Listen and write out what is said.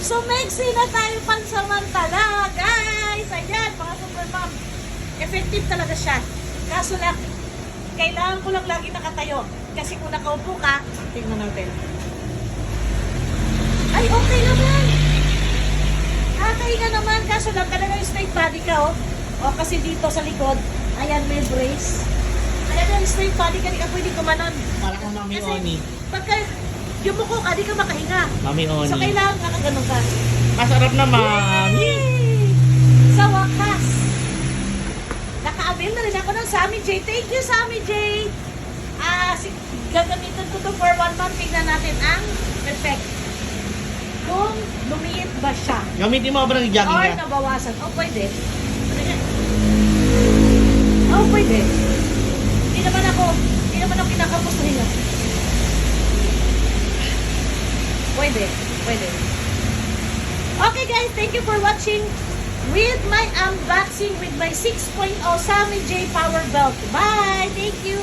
So, maxi na tayo pansamantala, guys. Ayan, mga super mom. Effective talaga siya. Kaso lang, kailangan ko lang lagi nakatayo. Kasi kung nakaupo ka, tingnan natin. Ay, okay naman. Kakahinga naman. Kaso lang, talaga yung straight body ka, oh. O, kasi dito sa likod, ayan, may brace. Kaya yung straight body ka, di ka pwede kumanon. Para kang Mami Kasi, Oni. pagka yumuko ka, di ka makahinga. Mami Oni. So, kailangan ka na ganun ka. Masarap na, Mami. Yay! Sa wakas, naka-avail na rin ako ng Sammy J. Thank you, Sammy J. Gagamitin ko to for 1 month. Tignan natin ang effect. Kung lumiit ba siya. Gamitin mo ba ng jogging Or ka? nabawasan. Oh, pwede. Oh, pwede. Hindi naman ako kinakapos na hilang. Pwede. Pwede. Okay guys, thank you for watching with my unboxing with my 6.0 Sammy J Power Belt. Bye! Thank you!